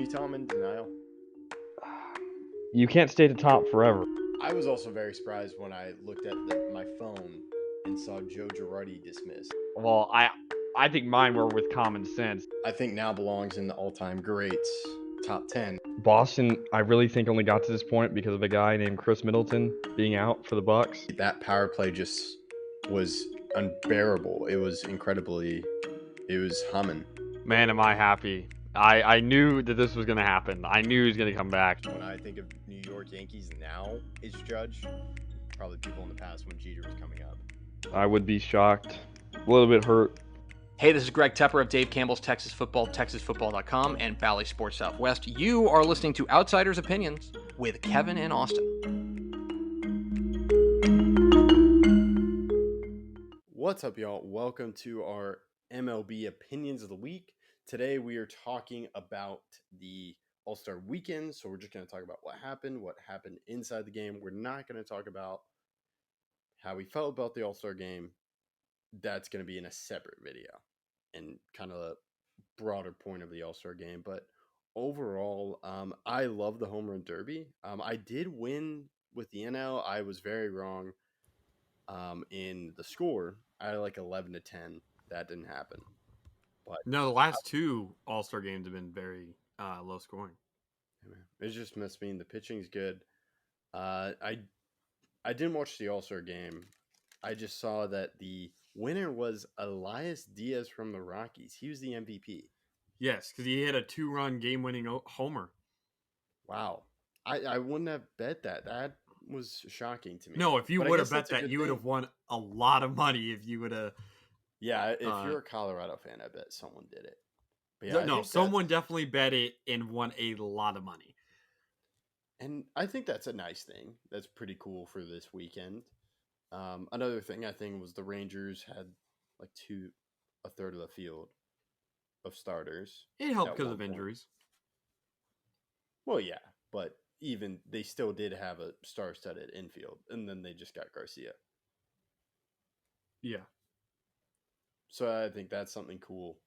you tell I'm in denial? You can't stay at the top forever. I was also very surprised when I looked at my phone and saw Joe Girardi dismissed. Well, I think mine were with common sense. I think now belongs in the all-time greats top 10. Boston, I really think only got to this point because of a guy named Chris Middleton being out for the Bucks. That power play just was unbearable. It was humming. Man, am I happy. I knew that this was going to happen. I knew he was going to come back. When I think of New York Yankees now is Judge, probably people in the past when Jeter was coming up. I would be shocked. A little bit hurt. Hey, this is Greg Tepper of Dave Campbell's Texas Football, TexasFootball.com, and Valley Sports Southwest. You are listening to Outsiders Opinions with Kevin and Austin. What's up, y'all? Welcome to our MLB Opinions of the Week. Today we are talking about the All-Star Weekend, so we're just going to talk about what happened inside the game. We're not going to talk about how we felt about the All-Star game. That's going to be in a separate video and kind of a broader point of the All-Star game. But overall, I love the Home Run Derby. I did win with the NL. I was very wrong in the score. I had like 11-10. That didn't happen. But no, the last two All-Star games have been very low scoring. It just must mean the pitching's good. I didn't watch the All-Star game. I just saw that the winner was Elias Diaz from the Rockies. He was the MVP. Yes, because he hit a 2-run game-winning homer. Wow. I wouldn't have bet that. That was shocking to me. No, if you would have bet that, you would have won a lot of money if you would have. Yeah, if you're a Colorado fan, I bet someone did it. But yeah, no, someone definitely bet it and won a lot of money. And I think that's a nice thing. That's pretty cool for this weekend. Another thing I think was the Rangers had like a third of the field of starters. It helped because of injuries. Well, yeah, but even they still did have a star-studded infield, and then they just got Garcia. Yeah. So I think that's something cool.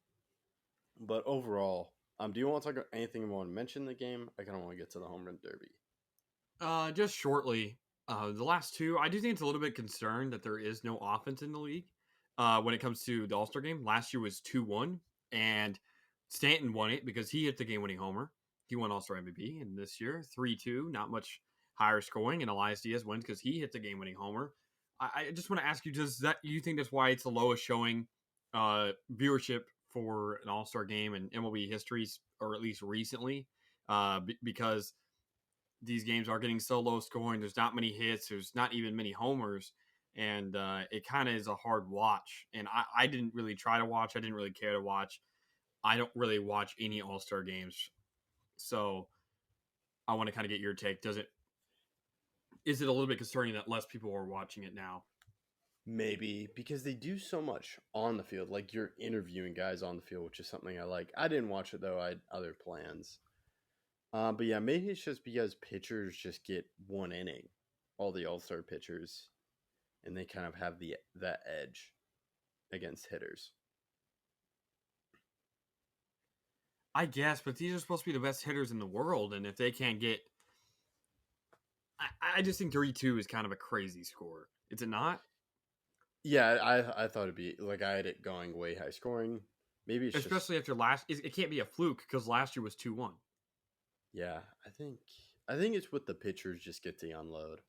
But overall, do you want to talk about anything you want to mention in the game? I kind of want to get to the Home Run Derby. Just shortly. The last two, I do think it's a little bit concerned that there is no offense in the league when it comes to the All-Star game. Last year was 2-1, and Stanton won it because he hit the game-winning homer. He won All-Star MVP, and this year, 3-2, not much higher scoring, and Elias Diaz wins because he hit the game-winning homer. I just want to ask you, you think that's why it's the lowest showing viewership for an All-Star game in MLB history, or at least recently, because these games are getting so low scoring. There's not many hits. There's not even many homers. And it kind of is a hard watch. And I didn't really try to watch. I didn't really care to watch. I don't really watch any All-Star games. So I want to kind of get your take. Is it a little bit concerning that less people are watching it now? Maybe, because they do so much on the field. Like, you're interviewing guys on the field, which is something I like. I didn't watch it, though. I had other plans. But yeah, maybe it's just because pitchers just get one inning, all the All-Star pitchers, and they kind of have that edge against hitters. I guess, but these are supposed to be the best hitters in the world, and if they can't get... I just think 3-2 is kind of a crazy score. Is it not? Yeah, I thought it'd be, like, I had it going way high scoring. Maybe it's especially after last... It can't be a fluke, because last year was 2-1. Yeah, I think it's what the pitchers just get to unload.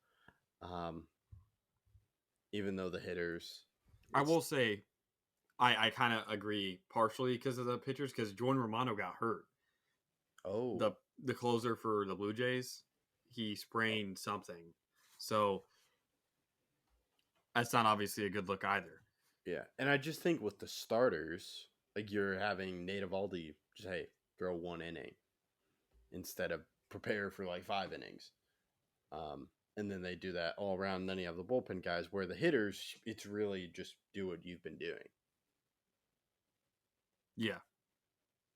Even though the hitters, I will say, I kind of agree partially because of the pitchers, because Jordan Romano got hurt. Oh, the closer for the Blue Jays, he sprained something, so that's not obviously a good look either. Yeah, and I just think with the starters, like you're having Nate Eovaldi just throw one inning instead of prepare for like 5 innings. And then they do that all around. Then you have the bullpen guys where the hitters, it's really just do what you've been doing. Yeah.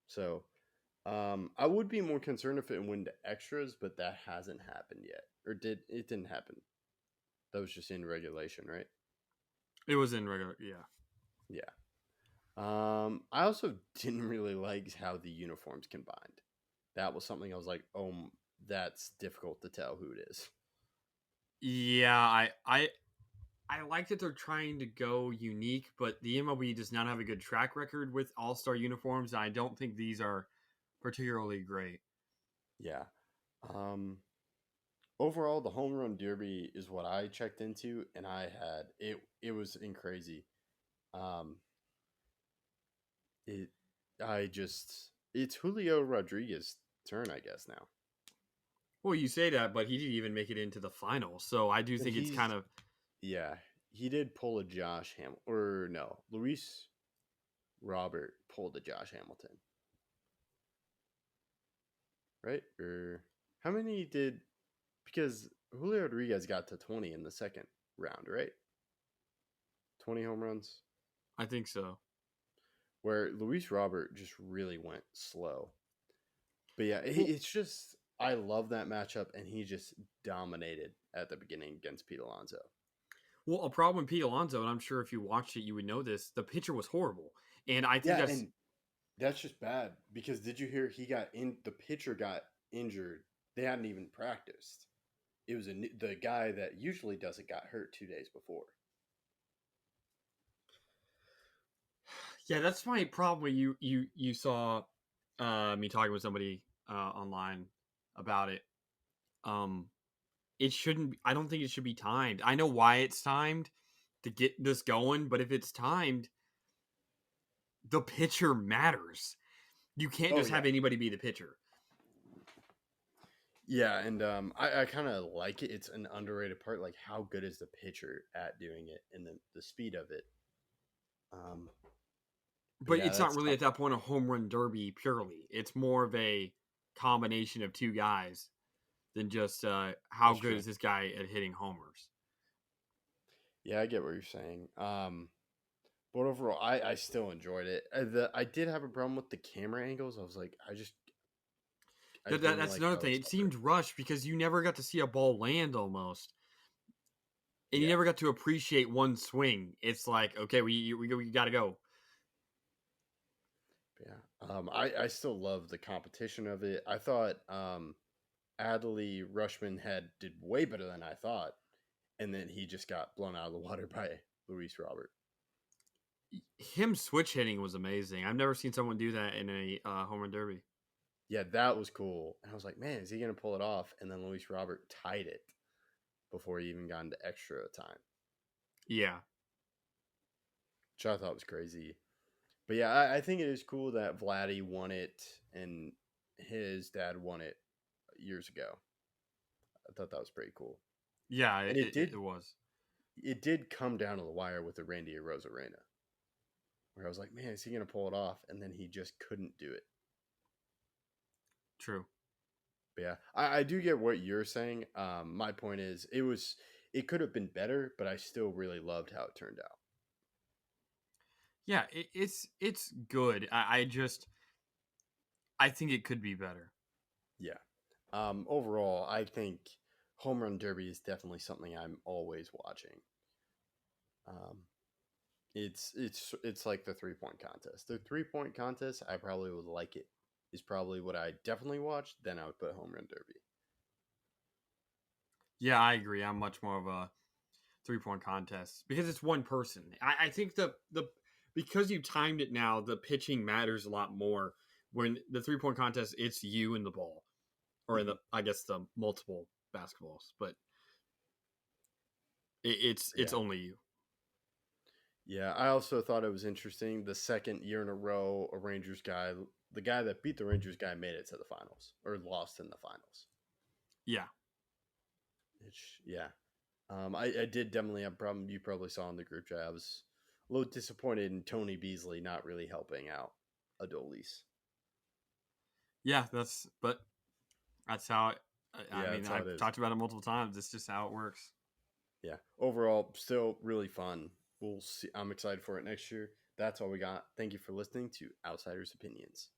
So I would be more concerned if it went to extras, but that hasn't happened yet. Or it didn't happen. That was just in regulation, right? It was in regular, yeah. Yeah. I also didn't really like how the uniforms combined. that was something I was like, oh, that's difficult to tell who it is. Yeah, I like that they're trying to go unique, but the MLB does not have a good track record with all-star uniforms. And I don't think these are particularly great. Yeah. Um, Overall, the home run derby is what I checked into, and I had it. It was in crazy. Um, it, I just it's Julio Rodriguez's turn, I guess now. Well, you say that, but he didn't even make it into the final, so I do But think it's kind of yeah, he did pull a Josh Hamilton, or no, Luis Robert pulled a Josh Hamilton, right? Or how many did? Because Julio Rodriguez got to 20 in the second round, right? 20 home runs. I think so. Where Luis Robert just really went slow. But yeah, Well, it's just I love that matchup, and he just dominated at the beginning against Pete Alonso. well, a problem with Pete Alonso, and I'm sure if you watched it, you would know this. The pitcher was horrible, and I think Yeah, that's and that's just bad because did you hear he got in? The pitcher got injured. They hadn't even practiced. It was the guy that usually does it got hurt 2 days before. yeah, that's my problem. When you saw me talking with somebody online about it. Um, it shouldn't. I don't think it should be timed. I know why it's timed to get this going, but if it's timed, the pitcher matters. You can't Oh just yeah, have anybody be the pitcher. yeah, and I kind of like it. It's an underrated part. Like how good is the pitcher at doing it and the speed of it. Um, but But yeah, it's not that's really at that point a home run derby purely. It's more of a combination of two guys than just how that's good true. is this guy at hitting homers. Yeah, I get what you're saying. But overall, I still enjoyed it. I did have a problem with the camera angles. I was like, I didn't That's like another how it thing. was It separated. seemed rushed because you never got to see a ball land almost, and you Yeah, never got to appreciate one swing. It's like, okay, we got to go. yeah. I still love the competition of it. I thought Adley Rushman had did way better than I thought, and then he just got blown out of the water by Luis Robert. Him switch hitting was amazing. I've never seen someone do that in a home run derby. Yeah, that was cool. And I was like, man, is he gonna pull it off? And then Luis Robert tied it before he even got into extra time, Yeah, which I thought was crazy. But yeah, I think it is cool that Vladdy won it and his dad won it years ago. I thought that was pretty cool. yeah, And it was. it did come down to the wire with the Randy Arozarena, where I was like, man, is he gonna pull it off? And then he just couldn't do it. True. But yeah, I do get what you're saying. My point is it could have been better, but I still really loved how it turned out. Yeah, it's good. I think it could be better. Yeah. Overall, I think Home Run Derby is definitely something I'm always watching. Um, it's like the 3 point contest. The 3 point contest, I probably would like it. Is probably what I definitely watch. Then I would put Home Run Derby. Yeah, I agree. I'm much more of a 3 point contest because it's one person. I think the because you timed it now, the pitching matters a lot more. When the 3 point contest, it's you and the ball, or in the I guess the multiple basketballs, but it's Yeah. only you. Yeah, I also thought it was interesting. The second year in a row, a Rangers guy, the guy that beat the Rangers guy, made it to the finals or lost in the finals. Yeah, Which, yeah, I did definitely have a problem. You probably saw in the group chat. I was a little disappointed in Tony Beasley not really helping out Adolis. yeah. That's how. I Yeah, mean, that's how it I've is. talked about it multiple times. It's just how it works. Yeah, overall, still really fun. We'll see. I'm excited for it next year. That's all we got. Thank you for listening to Outsiders Opinions.